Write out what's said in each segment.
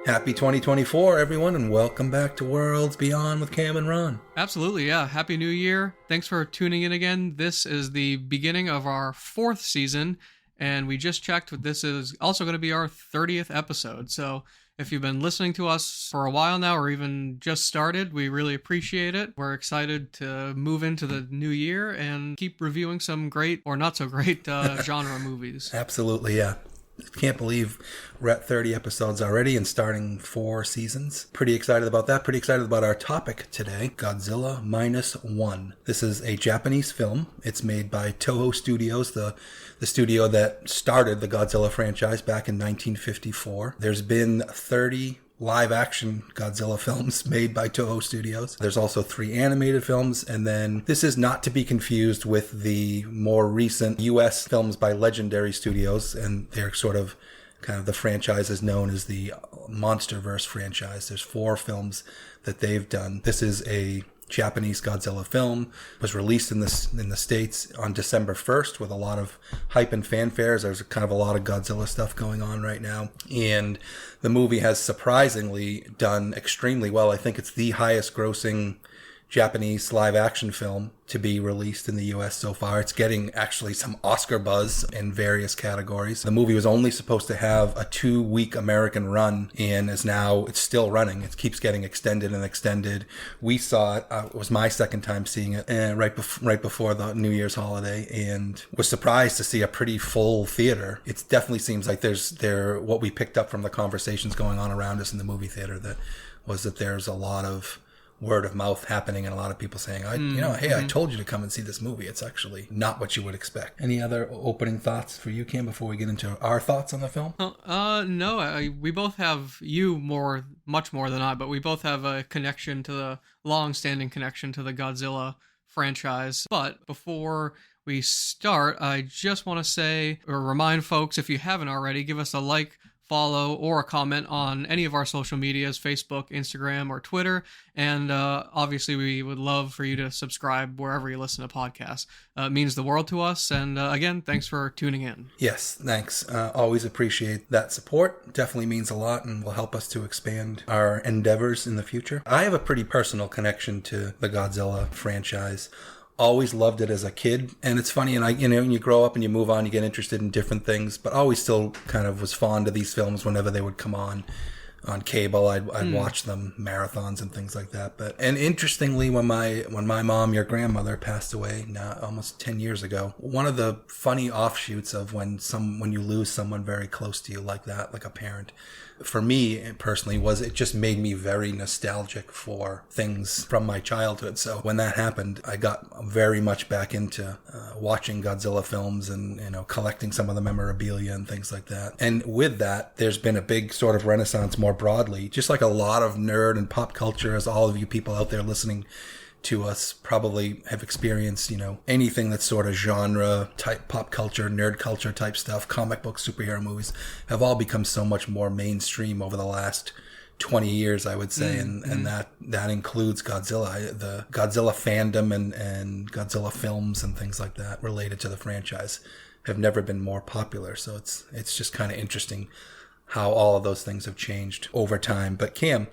Happy 2024, everyone, and welcome back to Worlds Beyond with Cam and Ron. Absolutely, yeah. Happy New Year. Thanks for tuning in again. This is the beginning of our 4th season, and we just checked, this is also going to be our 30th episode. So if you've been listening to us for a while now, or even just started, we really appreciate it. We're excited to move into the new year and keep reviewing some great or not so great genre movies. Absolutely, yeah. Can't believe we're at 30 episodes already and starting 4 seasons. Pretty excited about that. Pretty excited about our topic today, Godzilla Minus One. This is a Japanese film. It's made by Toho Studios, the studio that started the Godzilla franchise back in 1954. There's been 30 live-action Godzilla films made by Toho Studios. There's also 3 animated films, and then this is not to be confused with the more recent U.S. films by Legendary Studios, and they're sort of kind of the franchise is known as the MonsterVerse franchise. There's 4 films that they've done. This is a Japanese Godzilla film, was released in the States on December 1st with a lot of hype and fanfares. There's kind of a lot of Godzilla stuff going on right now. And the movie has surprisingly done extremely well. I think it's the highest grossing Japanese live action film to be released in the US so far. It's getting actually some Oscar buzz in various categories. The movie was only supposed to have a 2-week American run, and it's still running. It keeps getting extended and extended. We saw it. It was my second time seeing it right before the New Year's holiday, and was surprised to see a pretty full theater. It definitely seems like what we picked up from the conversations going on around us in the movie theater that there's a lot of word of mouth happening and a lot of people saying, hey, I told you to come and see this movie. It's actually not what you would expect. Any other opening thoughts for you, Cam, before we get into our thoughts on the film? No, we both have, much more than I, but we both have a long-standing connection to the Godzilla franchise. But before we start, I just want to say, or remind folks, if you haven't already, give us a like, follow, or a comment on any of our social medias, Facebook, Instagram, or Twitter. And obviously, we would love for you to subscribe wherever you listen to podcasts. It means the world to us. And again, thanks for tuning in. Yes, thanks. Always appreciate that support. Definitely means a lot and will help us to expand our endeavors in the future. I have a pretty personal connection to the Godzilla franchise. Always loved it as a kid, and it's funny, and when you grow up and you move on, you get interested in different things, but always still kind of was fond of these films whenever they would come on cable. I'd watch them, marathons and things like that. And interestingly, when my mom, your grandmother, passed away now almost 10 years ago, one of the funny offshoots of when you lose someone very close to you like that, like a parent, for me personally, was it just made me very nostalgic for things from my childhood. So when that happened, I got very much back into watching Godzilla films and collecting some of the memorabilia and things like that. And with that, there's been a big sort of renaissance more broadly, just like a lot of nerd and pop culture, as all of you people out there listening to us probably have experienced, anything that's sort of genre type, pop culture, nerd culture type stuff, comic books, superhero movies have all become so much more mainstream over the last 20 years, I would say. And that includes Godzilla. The Godzilla fandom and Godzilla films and things like that related to the franchise have never been more popular. So it's just kind of interesting how all of those things have changed over time. But Cam,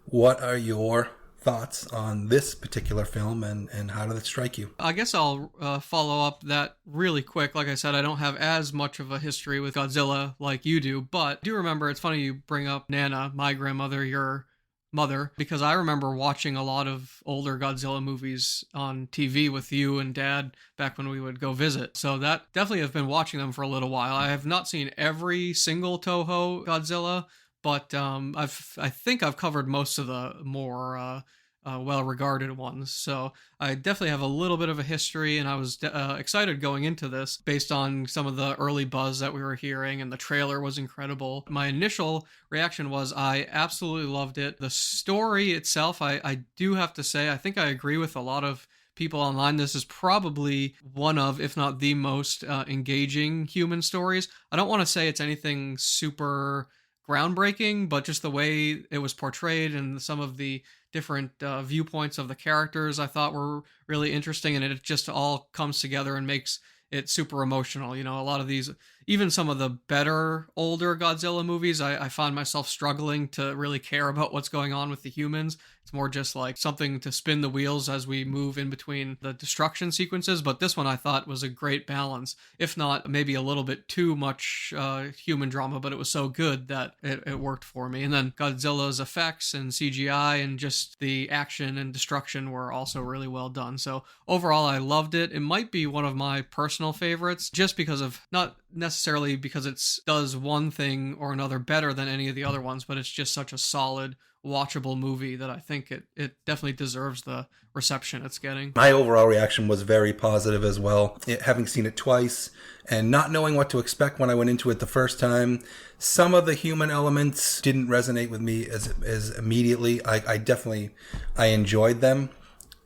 what are your thoughts on this particular film and how did it strike you? I guess I'll follow up that really quick. Like I said, I don't have as much of a history with Godzilla like you do, but I do remember, it's funny you bring up Nana, my grandmother, your mother, because I remember watching a lot of older Godzilla movies on TV with you and Dad back when we would go visit. So that definitely have been watching them for a little while. I have not seen every single Toho Godzilla, but I think I've covered most of the more well-regarded ones. So I definitely have a little bit of a history, and I was excited going into this based on some of the early buzz that we were hearing, and the trailer was incredible. My initial reaction was I absolutely loved it. The story itself, I do have to say, I think I agree with a lot of people online. This is probably one of, if not the most engaging human stories. I don't want to say it's anything super groundbreaking, but just the way it was portrayed and some of the different viewpoints of the characters I thought were really interesting, and it just all comes together and makes it super emotional. You know, a lot of these, even some of the better older Godzilla movies, I find myself struggling to really care about what's going on with the humans. It's more just like something to spin the wheels as we move in between the destruction sequences. But this one I thought was a great balance, if not maybe a little bit too much human drama, but it was so good that it worked for me. And then Godzilla's effects and CGI and just the action and destruction were also really well done. So overall, I loved it. It might be one of my personal favorites just because of, not necessarily because it does one thing or another better than any of the other ones, but it's just such a solid, watchable movie that I think it definitely deserves the reception it's getting. My overall reaction was very positive as well. Having seen it twice and not knowing what to expect when I went into it the first time, some of the human elements didn't resonate with me as immediately. I definitely enjoyed them.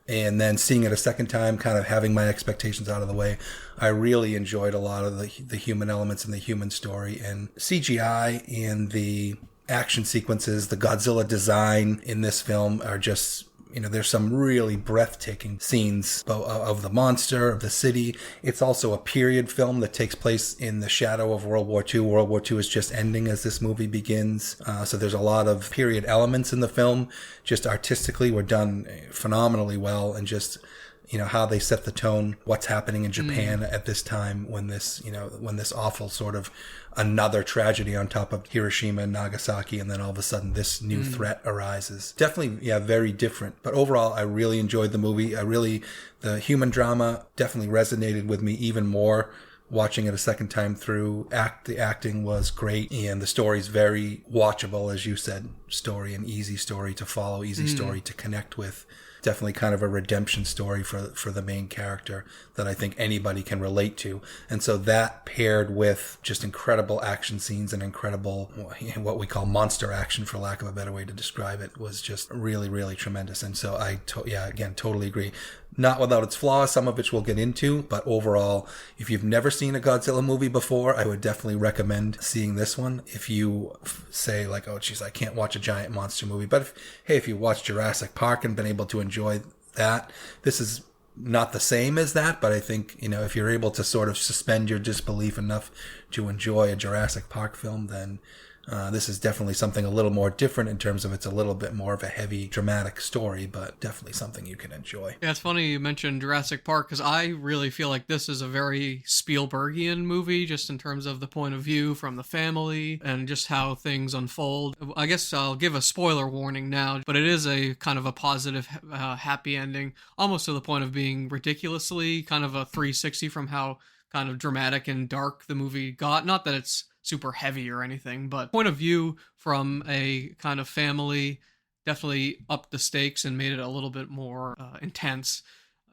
And then seeing it a second time, kind of having my expectations out of the way, I really enjoyed a lot of the human elements and the human story. And CGI and the action sequences, the Godzilla design in this film are just, you know, there's some really breathtaking scenes of the monster, of the city. It's also a period film that takes place in the shadow of World War II. World War II is just ending as this movie begins. So there's a lot of period elements in the film. Just artistically, were done phenomenally well, and just, you know, how they set the tone, what's happening in Japan at this time when this awful sort of another tragedy on top of Hiroshima and Nagasaki, and then all of a sudden this new threat arises. Definitely, very different. But overall, I really enjoyed the movie. The human drama definitely resonated with me even more watching it a second time through. The acting was great, and the story's very watchable, as you said. Story, an easy story to follow, easy story to connect with. Definitely kind of a redemption story for the main character that I think anybody can relate to. And so that paired with just incredible action scenes and incredible, what we call monster action, for lack of a better way to describe it, was just really, really tremendous. And so again, totally agree. Not without its flaws, some of which we'll get into, but overall, if you've never seen a Godzilla movie before, I would definitely recommend seeing this one. If you say like, oh geez, I can't watch a giant monster movie, but if you watch Jurassic Park and been able to enjoy that, this is not the same as that, but I think, you know, if you're able to sort of suspend your disbelief enough to enjoy a Jurassic Park film, then this is definitely something a little more different in terms of it's a little bit more of a heavy, dramatic story, but definitely something you can enjoy. Yeah, it's funny you mentioned Jurassic Park, because I really feel like this is a very Spielbergian movie, just in terms of the point of view from the family and just how things unfold. I guess I'll give a spoiler warning now, but it is a kind of a positive, happy ending, almost to the point of being ridiculously kind of a 360 from how kind of dramatic and dark the movie got. Not that it's super heavy or anything, but point of view from a kind of family definitely upped the stakes and made it a little bit more intense.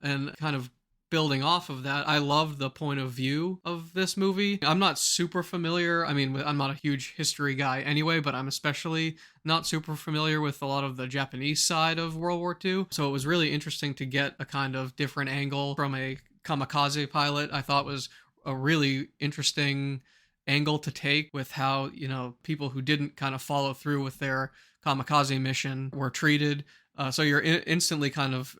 And kind of building off of that, I love the point of view of this movie. I'm not super familiar. I mean, I'm not a huge history guy anyway, but I'm especially not super familiar with a lot of the Japanese side of World War II. So it was really interesting to get a kind of different angle from a kamikaze pilot. I thought was a really interesting angle to take with how, you know, people who didn't kind of follow through with their kamikaze mission were treated. So you're instantly kind of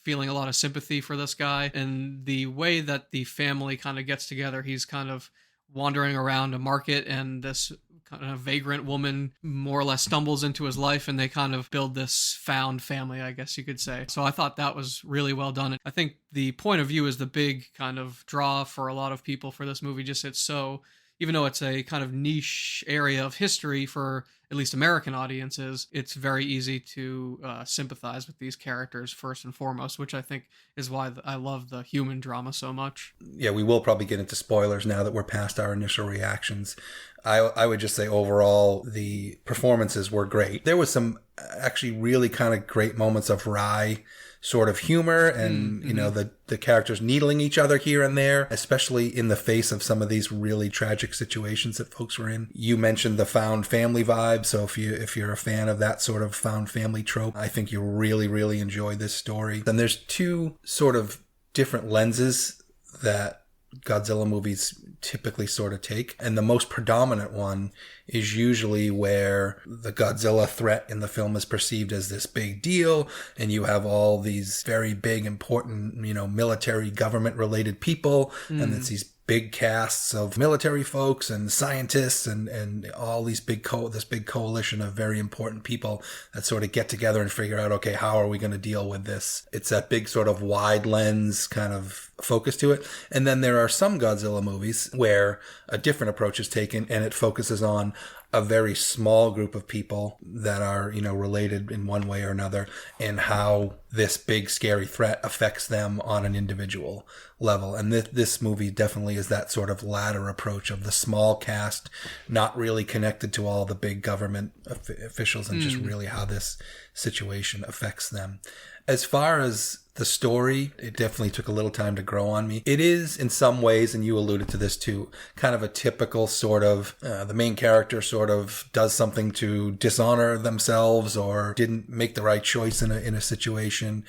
feeling a lot of sympathy for this guy, and the way that the family kind of gets together. He's kind of wandering around a market, and this kind of vagrant woman more or less stumbles into his life, and they kind of build this found family, I guess you could say. So I thought that was really well done. I think the point of view is the big kind of draw for a lot of people for this movie. Just it's so, even though it's a kind of niche area of history for at least American audiences, it's very easy to sympathize with these characters first and foremost, which I think is why I love the human drama so much. Yeah, we will probably get into spoilers now that we're past our initial reactions. I would just say overall, the performances were great. There was some actually really kind of great moments of wry sort of humor and, you know, the characters needling each other here and there, especially in the face of some of these really tragic situations that folks were in. You mentioned the found family vibe. So if you're a fan of that sort of found family trope, I think you'll really, really enjoy this story. Then there's two sort of different lenses that Godzilla movies typically sort of take. And the most predominant one is usually where the Godzilla threat in the film is perceived as this big deal, and you have all these very big, important, military, government-related people, and it's these big casts of military folks and scientists and all these this big coalition of very important people that sort of get together and figure out, okay, how are we going to deal with this? It's that big sort of wide lens kind of focus to it. And then there are some Godzilla movies where a different approach is taken, and it focuses on a very small group of people that are, related in one way or another, and how this big scary threat affects them on an individual level. And this movie definitely is that sort of latter approach of the small cast, not really connected to all the big government officials, and just really how this situation affects them. As far as the story, it definitely took a little time to grow on me. It is, in some ways, and you alluded to this too, kind of a typical sort of, the main character sort of does something to dishonor themselves or didn't make the right choice in a situation,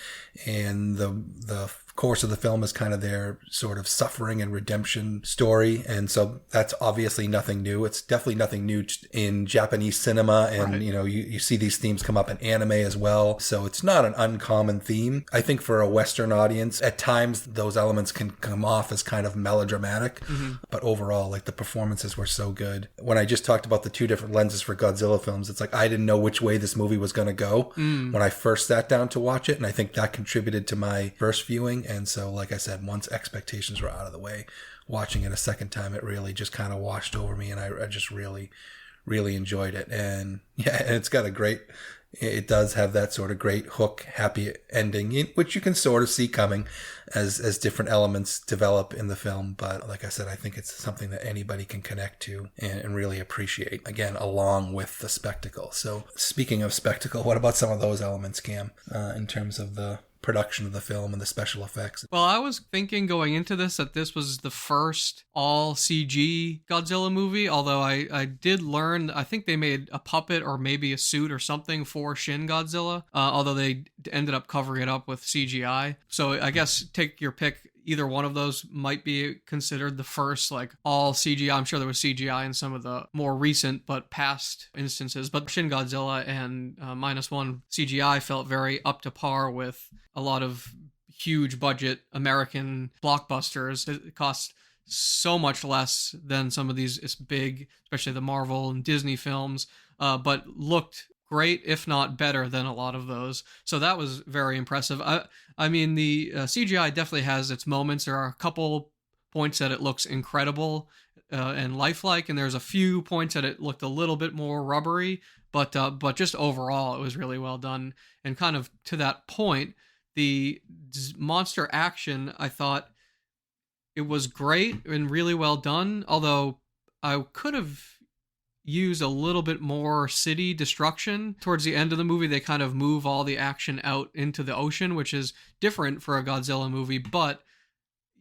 and the course of the film is kind of their sort of suffering and redemption story. And so that's obviously nothing new. It's definitely nothing new in Japanese cinema. And, you see these themes come up in anime as well. So it's not an uncommon theme. I think for a Western audience, at times those elements can come off as kind of melodramatic. But overall, like, the performances were so good. When I just talked about the two different lenses for Godzilla films, it's like I didn't know which way this movie was going to go when I first sat down to watch it. And I think that contributed to my first viewing. And so, like I said, once expectations were out of the way, watching it a second time, it really just kind of washed over me, and I just really, really enjoyed it. And yeah, and it's got it does have that sort of great hook, happy ending, which you can sort of see coming as different elements develop in the film. But like I said, I think it's something that anybody can connect to and really appreciate, again, along with the spectacle. So speaking of spectacle, what about some of those elements, Cam, in terms of the production of the film and the special effects? Well, I was thinking going into this that this was the first all CG Godzilla movie, although I did learn, I think they made a puppet or maybe a suit or something for Shin Godzilla, although they ended up covering it up with CGI. So I guess take your pick. Either one of those might be considered the first, like, all CGI. I'm sure there was CGI in some of the more recent but past instances. But Shin Godzilla and -1 CGI felt very up to par with a lot of huge budget American blockbusters. It cost so much less than some of these big, especially the Marvel and Disney films, but looked great, if not better than a lot of those. So that was very impressive. I mean, the CGI definitely has its moments. There are a couple points that it looks incredible and lifelike, and there's a few points that it looked a little bit more rubbery, but just overall, it was really well done. And kind of to that point, the monster action, I thought it was great and really well done, although I could have use a little bit more city destruction. Towards the end of the movie, they kind of move all the action out into the ocean, which is different for a Godzilla movie, but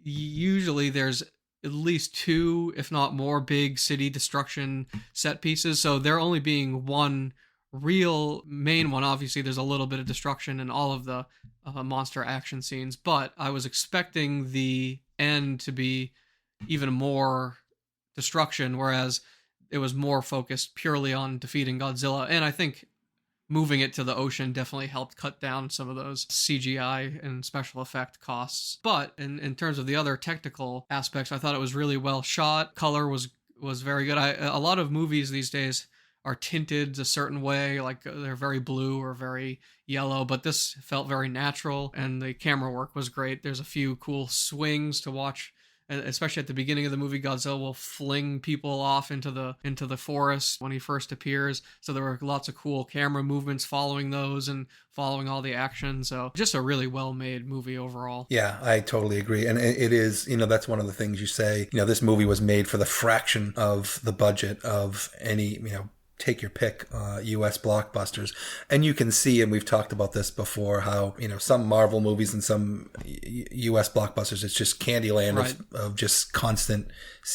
usually there's at least two, if not more, big city destruction set pieces. So there only being one real main one. Obviously, there's a little bit of destruction in all of the monster action scenes, but I was expecting the end to be even more destruction, whereas it was more focused purely on defeating Godzilla. And I think moving it to the ocean definitely helped cut down some of those CGI and special effect costs. But in terms of the other technical aspects, I thought it was really well shot. Color was very good. A lot of movies these days are tinted a certain way, like they're very blue or very yellow, but this felt very natural, and the camera work was great. There's a few cool swings to watch, especially at the beginning of the movie. Godzilla will fling people off into the forest when he first appears. So there were lots of cool camera movements following those and following all the action. So just a really well-made movie overall. Yeah, I totally agree. And it is, that's one of the things you say, this movie was made for the fraction of the budget of any, take your pick, U.S. blockbusters. And you can see, and we've talked about this before, how, some Marvel movies and some U.S. blockbusters, it's just Candyland right. of just constant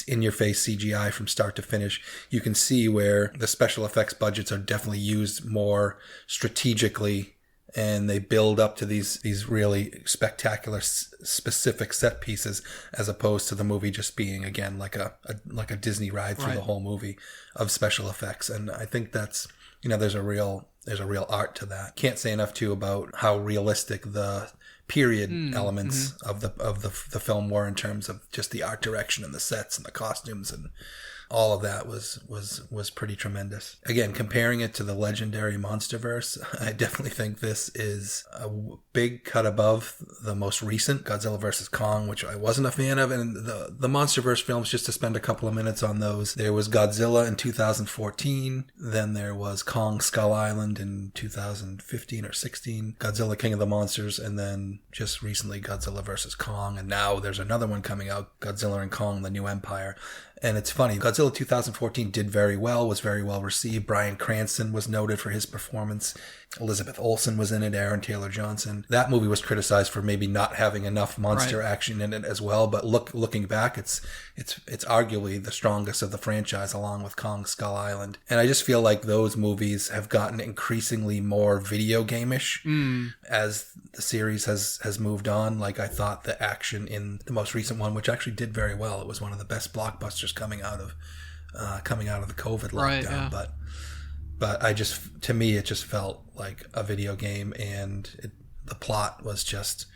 in-your-face CGI from start to finish. You can see where the special effects budgets are definitely used more strategically and they build up to these really spectacular specific set pieces, as opposed to the movie just being, again, like a Disney ride through the whole movie of special effects. And I think that's, there's a real art to that. Can't say enough too about how realistic the period elements of the film were, in terms of just the art direction and the sets and the costumes, and all of that was pretty tremendous. Again, comparing it to the legendary Monsterverse, I definitely think this is a big cut above the most recent Godzilla vs. Kong, which I wasn't a fan of. And the Monsterverse films, just to spend a couple of minutes on those, there was Godzilla in 2014, then there was Kong Skull Island in 2015 or 16, Godzilla King of the Monsters, and then just recently Godzilla vs. Kong, and now there's another one coming out, Godzilla and Kong: The New Empire. And it's funny, Godzilla 2014 did very well, was very well received. Bryan Cranston was noted for his performance. Elizabeth Olsen was in it, Aaron Taylor Johnson. That movie was criticized for maybe not having enough monster action in it as well. But looking back, it's arguably the strongest of the franchise, along with Kong Skull Island. And I just feel like those movies have gotten increasingly more video game-ish as the series has moved on. Like, I thought the action in the most recent one, which actually did very well, it was one of the best blockbusters coming out of the COVID lockdown. But to me, it just felt like a video game, and the plot was just,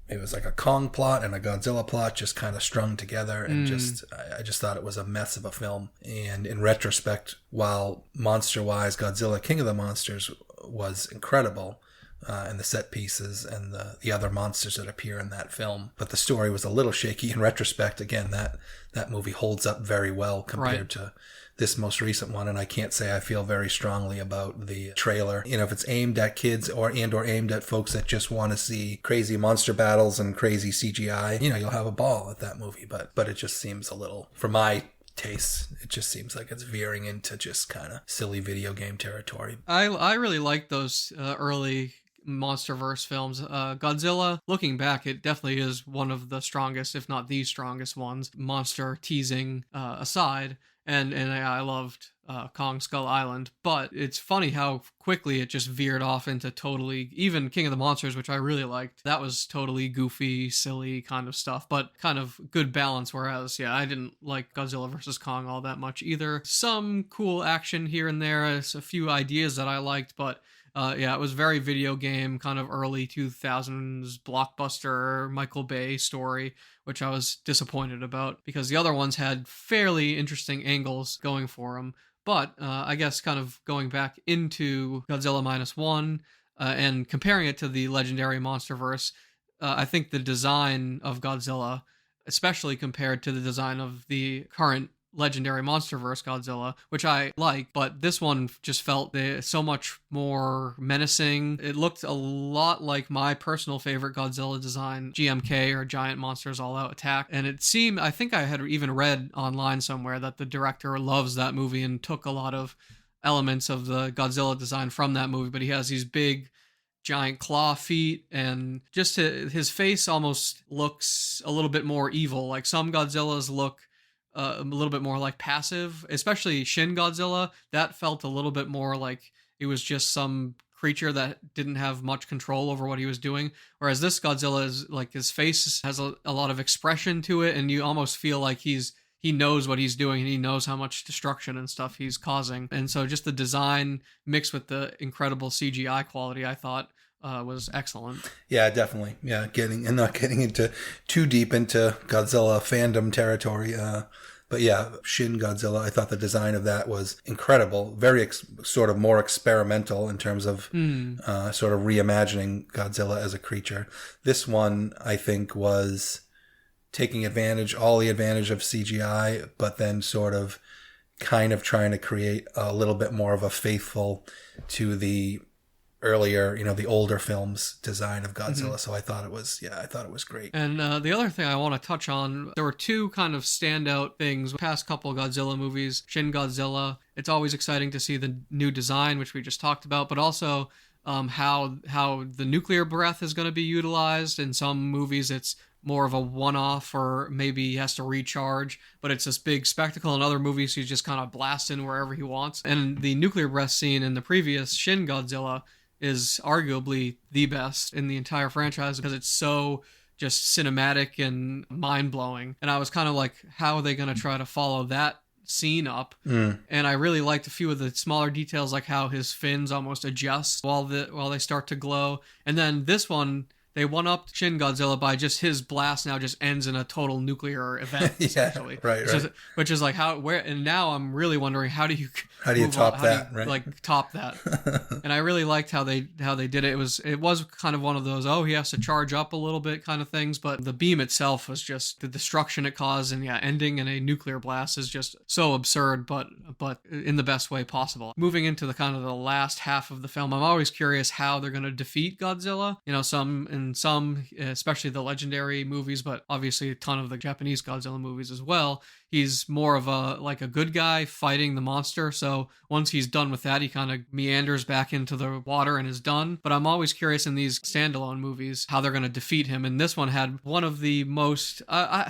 it was like a Kong plot and a Godzilla plot just kind of strung together, and I just thought it was a mess of a film. And in retrospect, while monster-wise, Godzilla King of the Monsters was incredible, and the set pieces and the other monsters that appear in that film, but the story was a little shaky in retrospect. Again, that movie holds up very well compared to this most recent one, and I can't say I feel very strongly about the trailer. If it's aimed at kids or aimed at folks that just want to see crazy monster battles and crazy CGI, you'll have a ball at that movie. But it just seems a little, for my taste, it just seems like it's veering into just kind of silly video game territory. I really like those early Monsterverse films. Godzilla, looking back, it definitely is one of the strongest, if not the strongest ones, monster teasing aside. And I loved Kong Skull Island, but it's funny how quickly it just veered off into totally, even King of the Monsters, which I really liked, that was totally goofy, silly kind of stuff, but kind of good balance, whereas, I didn't like Godzilla vs. Kong all that much either. Some cool action here and there, a few ideas that I liked, but it was very video game, kind of early 2000s blockbuster Michael Bay story, which I was disappointed about because the other ones had fairly interesting angles going for them. But I guess kind of going back into Godzilla -1 and comparing it to the legendary Monsterverse, I think the design of Godzilla, especially compared to the design of the current legendary Monsterverse Godzilla, which I like, but this one just felt so much more menacing. It looked a lot like my personal favorite Godzilla design, GMK, or Giant Monsters All Out Attack. And it seemed, I think I had even read online somewhere that the director loves that movie and took a lot of elements of the Godzilla design from that movie, but he has these big giant claw feet, and just his face almost looks a little bit more evil. Like some Godzillas look a little bit more like passive, especially Shin Godzilla. That felt a little bit more like it was just some creature that didn't have much control over what he was doing. Whereas this Godzilla is like, his face has a lot of expression to it, and you almost feel like he knows what he's doing, and he knows how much destruction and stuff he's causing. And so just the design mixed with the incredible CGI quality, I thought was excellent. Yeah, definitely. Yeah, not getting into too deep into Godzilla fandom territory. But yeah, Shin Godzilla, I thought the design of that was incredible. Very sort of more experimental in terms of sort of reimagining Godzilla as a creature. This one, I think, was taking all the advantage of CGI, but then sort of kind of trying to create a little bit more of a faithful to the earlier, the older films design of Godzilla. So I thought it was great. And the other thing I want to touch on, there were two kind of standout things. Past couple Godzilla movies, Shin Godzilla, it's always exciting to see the new design, which we just talked about, but also how the nuclear breath is going to be utilized. In some movies, it's more of a one-off, or maybe he has to recharge, but it's this big spectacle. In other movies, he's just kind of blasting wherever he wants. And the nuclear breath scene in the previous Shin Godzilla is arguably the best in the entire franchise because it's so just cinematic and mind-blowing. And I was kind of like, how are they going to try to follow that scene up? And I really liked a few of the smaller details, like how his fins almost adjust while they start to glow. And then this one, they one-upped Shin Godzilla by just his blast now just ends in a total nuclear event, essentially. Right. Which is like and now I'm really wondering how do you top that, right? Like top that. And I really liked how they did it. It was kind of one of those, he has to charge up a little bit kind of things, but the beam itself was just the destruction it caused, and ending in a nuclear blast is just so absurd, but in the best way possible. Moving into the kind of the last half of the film, I'm always curious how they're going to defeat Godzilla. Some, especially the legendary movies, but obviously a ton of the Japanese Godzilla movies as well, he's more of a good guy fighting the monster. So once he's done with that, he kind of meanders back into the water and is done. But I'm always curious in these standalone movies how they're going to defeat him. And this one had one of the most, I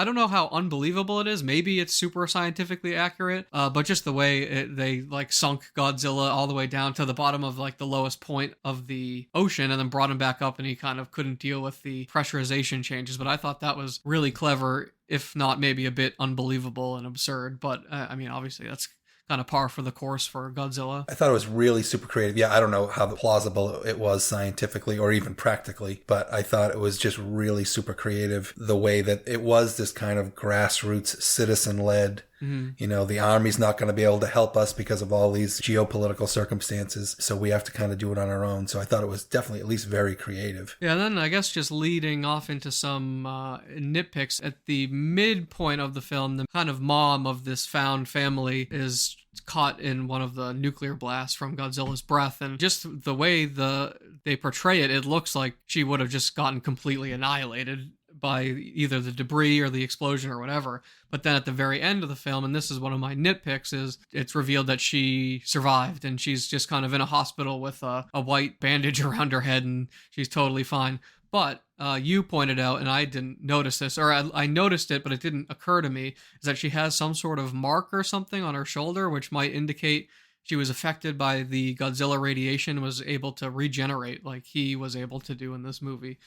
don't know how unbelievable it is. Maybe it's super scientifically accurate, but just the way they like sunk Godzilla all the way down to the bottom of like the lowest point of the ocean and then brought him back up, and he kind of couldn't deal with the pressurization changes. But I thought that was really clever, if not maybe a bit unbelievable and absurd. But obviously that's kind of par for the course for Godzilla. I thought it was really super creative. Yeah, I don't know how plausible it was scientifically or even practically, but I thought it was just really super creative. The way that it was this kind of grassroots, citizen-led, the army's not going to be able to help us because of all these geopolitical circumstances, so we have to kind of do it on our own. So I thought it was definitely at least very creative. Yeah, and then I guess just leading off into some nitpicks, at the midpoint of the film, the kind of mom of this found family is caught in one of the nuclear blasts from Godzilla's breath, and just the way they portray it looks like she would have just gotten completely annihilated by either the debris or the explosion or whatever. But then at the very end of the film, and this is one of my nitpicks, is it's revealed that she survived and she's just kind of in a hospital with a white bandage around her head and she's totally fine. But you pointed out, and I didn't notice this, or I noticed it, but it didn't occur to me, is that she has some sort of mark or something on her shoulder, which might indicate she was affected by the Godzilla radiation and was able to regenerate like he was able to do in this movie,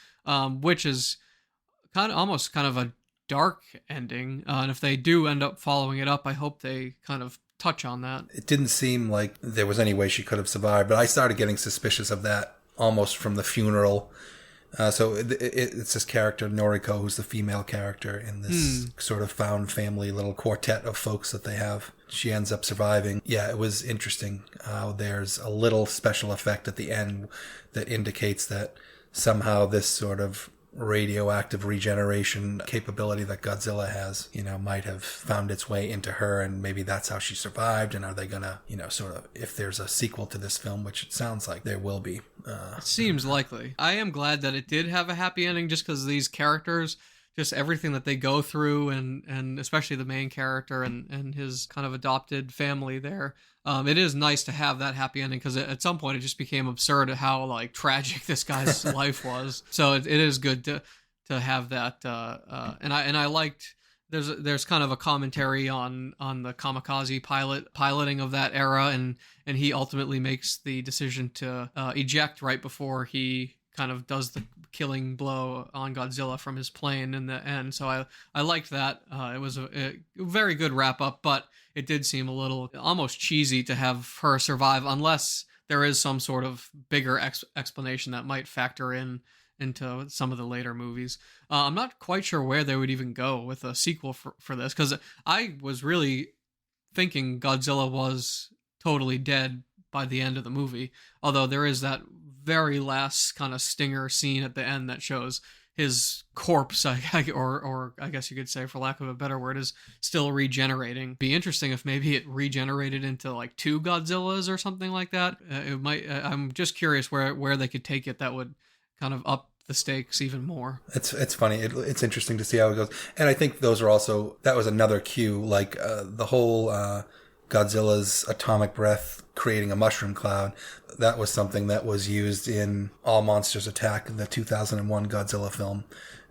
which is almost kind of a dark ending. And if they do end up following it up, I hope they kind of touch on that. It didn't seem like there was any way she could have survived, but I started getting suspicious of that almost from the funeral. So it's this character, Noriko, who's the female character in this sort of found family little quartet of folks that they have. She ends up surviving. Yeah, it was interesting. There's a little special effect at the end that indicates that somehow this sort of radioactive regeneration capability that Godzilla has, might have found its way into her, and maybe that's how she survived. And are they gonna, sort of, if there's a sequel to this film, which it sounds like there will be. It seems likely. I am glad that it did have a happy ending, just because these characters, just everything that they go through, and especially the main character and his kind of adopted family there. It is nice to have that happy ending, because at some point it just became absurd how like tragic this guy's life was. So it is good to have that. And I liked there's kind of a commentary on the kamikaze piloting of that era, and he ultimately makes the decision to eject right before he kind of does the killing blow on Godzilla from his plane in the end. So I liked that. It was a very good wrap up, but it did seem a little almost cheesy to have her survive, unless there is some sort of bigger explanation that might factor into some of the later movies. I'm not quite sure where they would even go with a sequel for this, because I was really thinking Godzilla was totally dead by the end of the movie, although there is that very last kind of stinger scene at the end that shows his corpse, or I guess you could say, for lack of a better word, is still regenerating. Be interesting if maybe it regenerated into like 2 Godzillas or something like that. It might. I'm just curious where they could take it that would kind of up the stakes even more. It's funny. It's interesting to see how it goes, and I think that was another cue, like the whole Godzilla's atomic breath creating a mushroom cloud. That was something that was used in All Monsters Attack, the 2001 Godzilla film.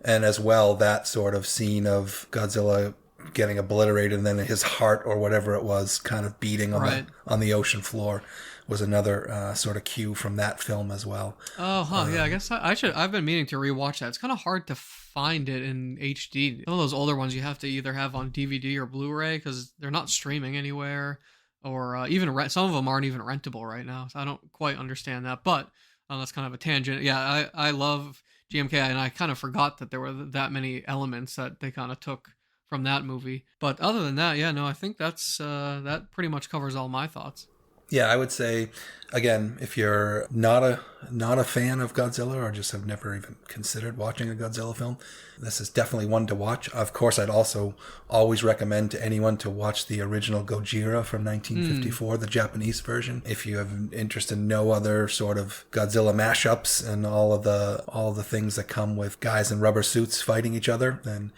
And as well, that sort of scene of Godzilla getting obliterated, and then his heart or whatever it was kind of beating on the ocean floor was another sort of cue from that film as well. Oh, huh. Yeah, I guess I should. I've been meaning to rewatch that. It's kind of hard to find it in HD. Some of those older ones you have to either have on DVD or Blu-ray because they're not streaming anywhere, or even some of them aren't even rentable right now. So I don't quite understand that. But that's kind of a tangent. Yeah, I love GMK, and I kind of forgot that there were that many elements that they kind of took from that movie. But other than that, yeah, no, I think that pretty much covers all my thoughts. Yeah, I would say, again, if you're not a fan of Godzilla or just have never even considered watching a Godzilla film, this is definitely one to watch. Of course, I'd also always recommend to anyone to watch the original Gojira from 1954, the Japanese version. If you have interest in no other sort of Godzilla mashups and all the things that come with guys in rubber suits fighting each other, then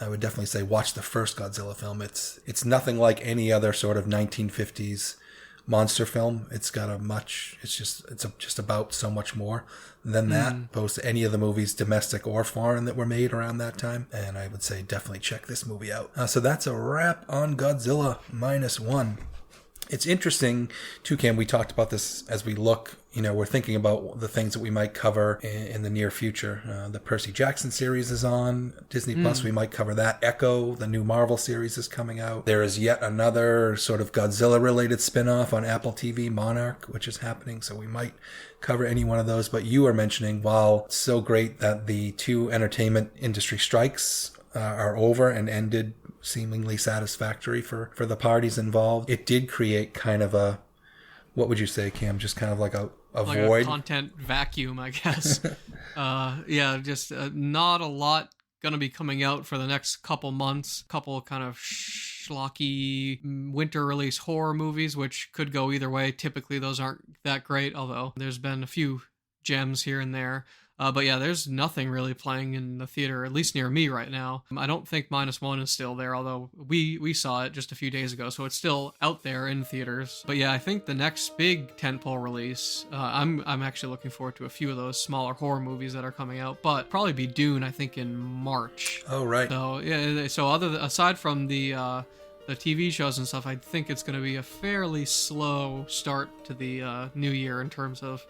I would definitely say watch the first Godzilla film. It's nothing like any other sort of 1950s monster film. It's just about so much more than that, opposed to any of the movies, domestic or foreign, that were made around that time. And I would say definitely check this movie out. So that's a wrap on Godzilla -1. It's interesting too, Cam. We talked about this as we look. We're thinking about the things that we might cover in the near future. The Percy Jackson series is on Disney Plus. We might cover that. Echo, the new Marvel series, is coming out. There is yet another sort of Godzilla-related spin-off on Apple TV, Monarch, which is happening. So we might cover any one of those. But you were mentioning, while it's so great that the 2 entertainment industry strikes are over and ended seemingly satisfactory for the parties involved, it did create kind of a, what would you say, Cam? Just kind of like a void, a content vacuum, I guess. Just not a lot gonna be coming out for the next couple months. Couple kind of schlocky winter release horror movies, which could go either way. Typically, those aren't that great, although there's been a few gems here and there. But yeah, there's nothing really playing in the theater, at least near me right now. I don't think -1 is still there, although we saw it just a few days ago, so it's still out there in theaters. But yeah, I think the next big tentpole release, I'm actually looking forward to a few of those smaller horror movies that are coming out, but probably be Dune, I think, in March. Oh, right. So yeah, so aside from the TV shows and stuff, I think it's going to be a fairly slow start to the new year in terms of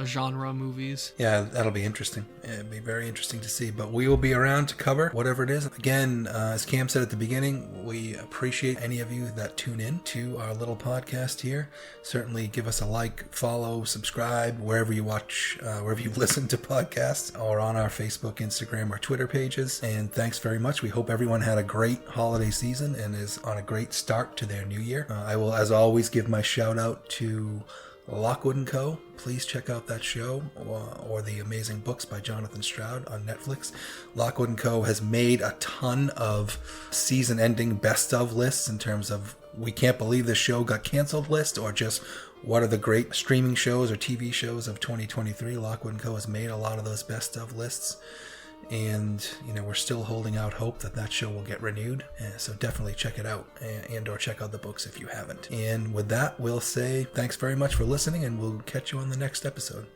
genre movies. Yeah, that'll be interesting. It'll be very interesting to see, but we will be around to cover whatever it is. Again, as Cam said at the beginning, we appreciate any of you that tune in to our little podcast here. Certainly give us a like, follow, subscribe wherever you watch, wherever you listen to podcasts, or on our Facebook, Instagram, or Twitter pages. And thanks very much. We hope everyone had a great holiday season and is on a great start to their new year. I will, as always, give my shout out to Lockwood & Co. Please check out that show, or The Amazing Books by Jonathan Stroud on Netflix. Lockwood & Co. has made a ton of season-ending best-of lists in terms of we can't believe this show got canceled list, or just what are the great streaming shows or TV shows of 2023. Lockwood & Co. has made a lot of those best-of lists. And, we're still holding out hope that show will get renewed. So definitely check it out, and or check out the books if you haven't. And with that, we'll say thanks very much for listening, and we'll catch you on the next episode.